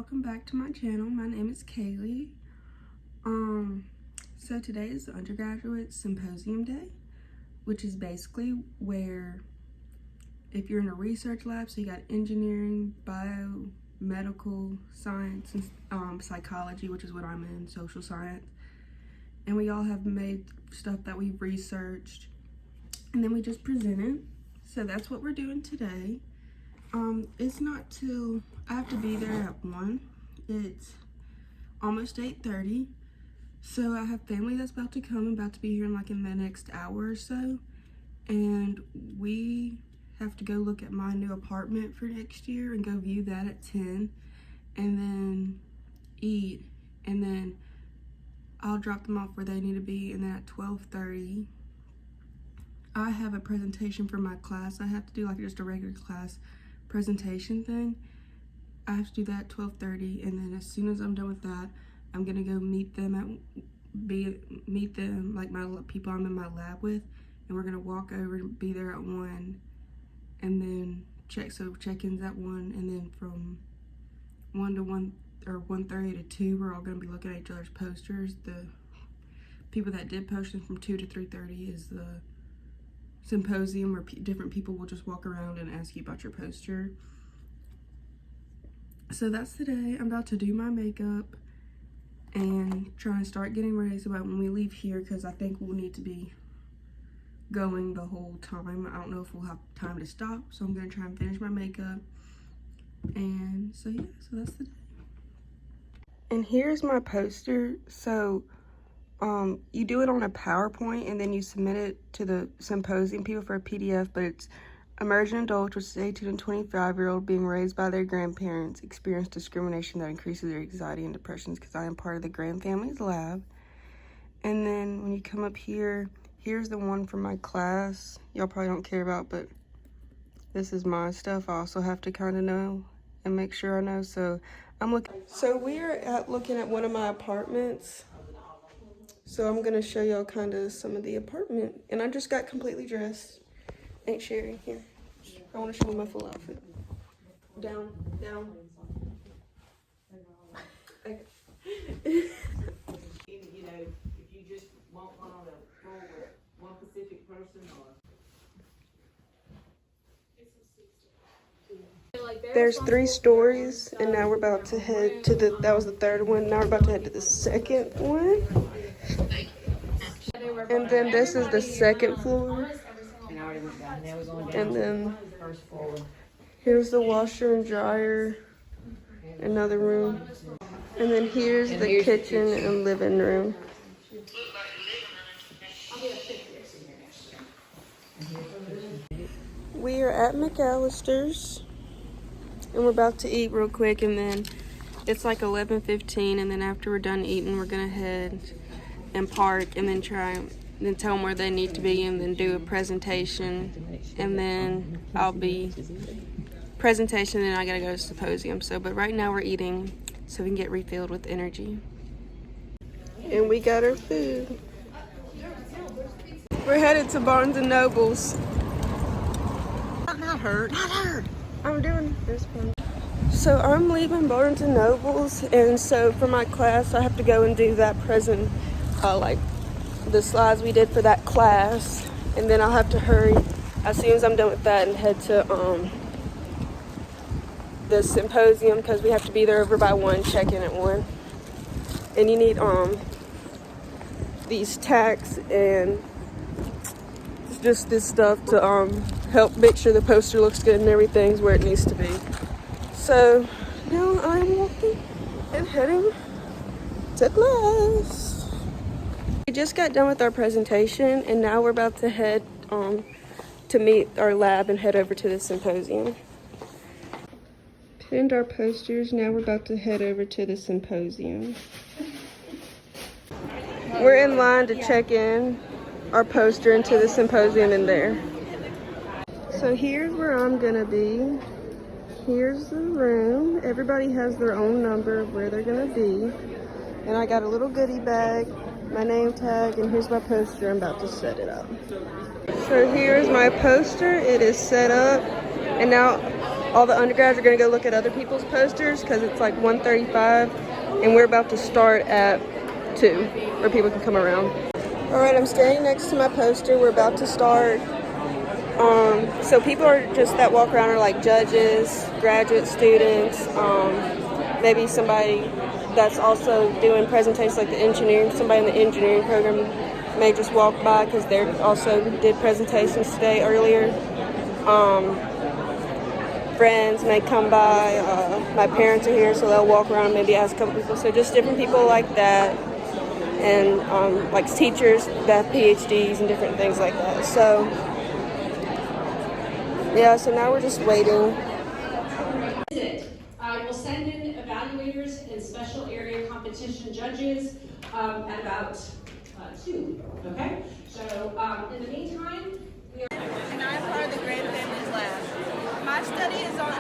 welcome back to my channel. My name is Kaylee. So today is the Undergraduate Symposium Day, which is basically where if you're in a research lab, so you got engineering, biomedical science, and psychology, which is what I'm in, social science, and we all have made stuff that we've researched, and then we just present it. So that's what we're doing today. It's not till I have to be there at 1. It's almost 8:30. So I have family that's about to come, about to be here in the next hour or so. And we have to go look at my new apartment for next year and go view that at 10. And then eat. And then I'll drop them off where they need to be. And then at 12:30, I have a presentation for my class. I have to do just a regular class presentation thing. I have to do that at 12:30, and then as soon as I'm done with that, I'm gonna go meet them like my people I'm in my lab with, and we're gonna walk over and be there at 1, and then check-ins at 1, and then from 1 to 1 or 1:30 to 2, we're all gonna be looking at each other's posters. The people that did posters from 2 to 3:30 is the symposium where different people will just walk around and ask you about your poster. So that's the day. I'm about to do my makeup and try and start getting ready so that when we leave here, because I think we'll need to be going the whole time. I don't know if we'll have time to stop, so I'm gonna try and finish my makeup. And so yeah, so that's the day. And here's my poster. So you do it on a PowerPoint and then you submit it to the symposium people for a PDF, but it's emerging adults, which is 18 and 25-year-old, being raised by their grandparents, experience discrimination that increases their anxiety and depressions, because I am part of the Grand Families Lab. And then when you come up here, here's the one from my class. Y'all probably don't care about, but this is my stuff. I also have to kind of know and make sure I know. So I'm looking. So we are looking at one of my apartments. So I'm gonna show y'all kind of some of the apartment. And I just got completely dressed. Ain't Sherry here? I want to show you my full outfit. Down. Okay. If you just want one on the floor with one specific person or. There's 3 stories, and now we're about to head to that was the 3rd one. Now we're about to head to the 2nd one. And then this is the 2nd floor. And then here's the washer and dryer, another room. And then here's the kitchen and living room. We are at McAllister's, and we're about to eat real quick, and then it's like 11:15, and then after we're done eating, we're gonna head and park, and then tell them where they need to be, and then do a presentation, and then presentation, and then I gotta go to Symposium. But right now we're eating so we can get refilled with energy. And we got our food. We're headed to Barnes & Noble's. Not her. I'm doing this one. So I'm leaving Barnes & Noble's, and so for my class I have to go and do that the slides we did for that class, and then I'll have to hurry as soon as I'm done with that and head to the symposium, because we have to be there over by 1, check in at 1. And you need these tacks and just this stuff to help make sure the poster looks good and everything's where it needs to be. So now I'm walking and heading to class. We just got done with our presentation, and now we're about to head to meet our lab and head over to the symposium. Pinned our posters, now we're about to head over to the symposium. We're in line to check in our poster into the symposium in there. So here's where I'm gonna be. Here's the room. Everybody has their own number of where they're gonna be. And I got a little goodie bag, my name tag, and here's my poster. I'm about to set it up. So here's my poster. It is set up, and now all the undergrads are gonna go look at other people's posters because it's like 1:35 and we're about to start at 2 where people can come around. All right, I'm standing next to my poster. We're about to start. So people are just that walk around are like judges, graduate students, maybe somebody that's also doing presentations like the engineering, somebody in the engineering program may just walk by because they also did presentations today earlier. Friends may come by, my parents are here so they'll walk around and maybe ask a couple people. So just different people like that, and like teachers that have PhDs and different things like that. So yeah, so now we're just waiting. I will send in evaluators and special area competition judges at about 2, okay? So in the meantime, we are... And I'm part of the Grand Families Lab. My study is on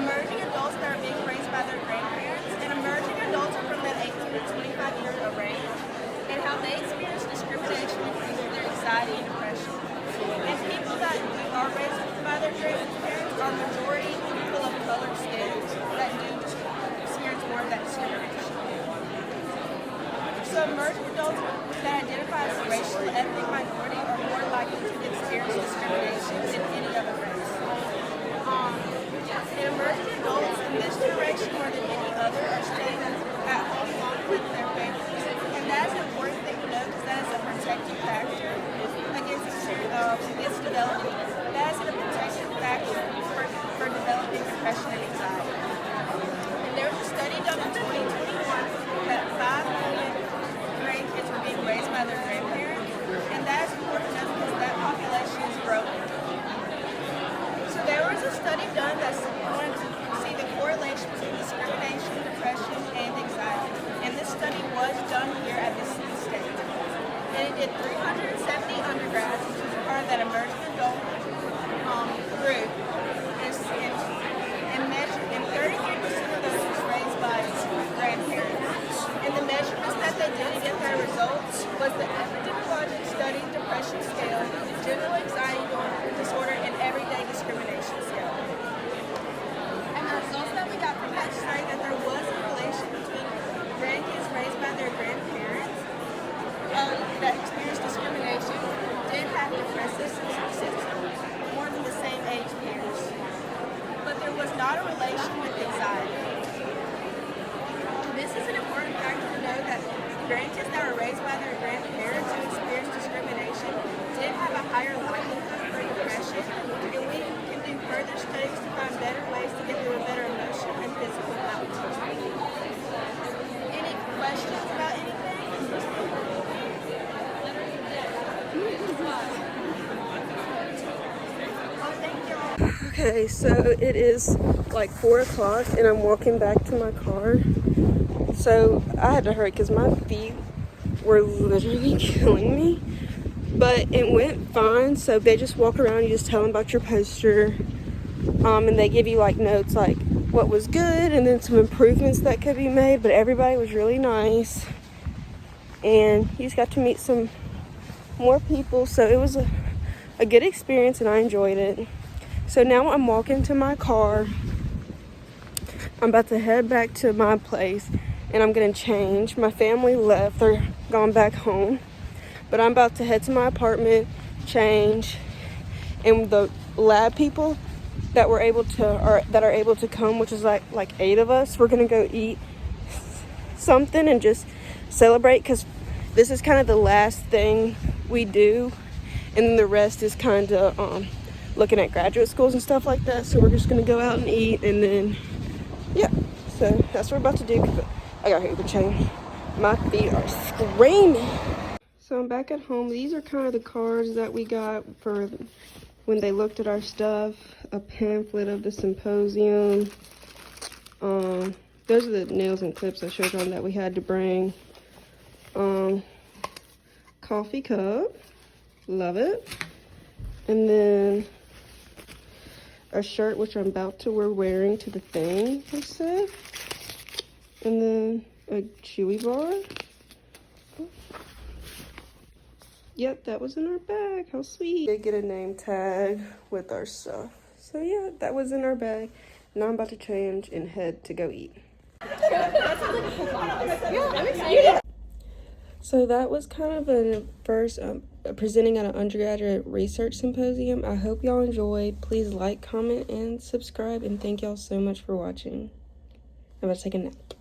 emerging adults that are being raised by their grandparents, and emerging adults are from that 18 to 25 year range, and how they experience discrimination increases their anxiety and depression. And people that are raised by their grandparents are majority people of colored skin that do experience more of that discrimination. So emerging adults that identify as a racial ethnic minority are more likely to experience discrimination than any other race. And emerging adults in this generation more than any other are staying at home longer with their families. And that's an important thing to know because that is a protective factor against developing. That is a protective factor for developing depression and anxiety. And there was a study done in 2021 that 5 million grandkids were being raised by their grandparents, and that is important to know because that population is growing. So there was a study done that wanted to see the correlation between discrimination, depression, and anxiety. And this study was done here at Mississippi State. And it did 370 undergrads, which is part of that emerging adult group, and measured, and 33% of those was raised by grandparents. And the measurements that they did to get their results was the epidemiologic study depression scale, general anxiety disorder, and everyday discrimination scale. And the results that we got from that study that there was a relation between grandkids raised by their grandparents that experienced discrimination did have depressive symptoms more than the same age peers. But there was not a relation with anxiety. This is an important factor to know that grandkids that were raised by their grandparents who experienced discrimination did have a higher likelihood for depression, and we can do further studies to find better ways to get them a better emotional and physical health. Any questions about anything? Okay, so it is like 4 o'clock and I'm walking back to my car. So I had to hurry because my feet were literally killing me. But it went fine. So they just walk around, you just tell them about your poster. And they give you like notes like what was good and then some improvements that could be made. But everybody was really nice. And you just got to meet some more people. So it was a good experience and I enjoyed it. So now I'm walking to my car. I'm about to head back to my place and I'm gonna change. My family left, they're gone back home. But I'm about to head to my apartment, change, and the lab people that were able to, that are able to come, which is like 8 of us, we're gonna go eat something and just celebrate because this is kind of the last thing we do, and then the rest is kind of looking at graduate schools and stuff like that. So we're just gonna go out and eat, and then yeah, so that's what we're about to do. I got here to change. My feet are screaming. So I'm back at home. These are kind of the cards that we got for when they looked at our stuff. A pamphlet of the symposium. Those are the nails and clips I showed y'all that we had to bring. Coffee cup. Love it. And then a shirt, which I'm about to wearing to the thing, they said. And then a Chewy bar. Yep, that was in our bag. How sweet. They get a name tag with our stuff. So yeah, that was in our bag. Now I'm about to change and head to go eat. So that was kind of a first presenting at an undergraduate research symposium. I hope y'all enjoyed. Please like, comment, and subscribe. And thank y'all so much for watching. I'm about to take a nap.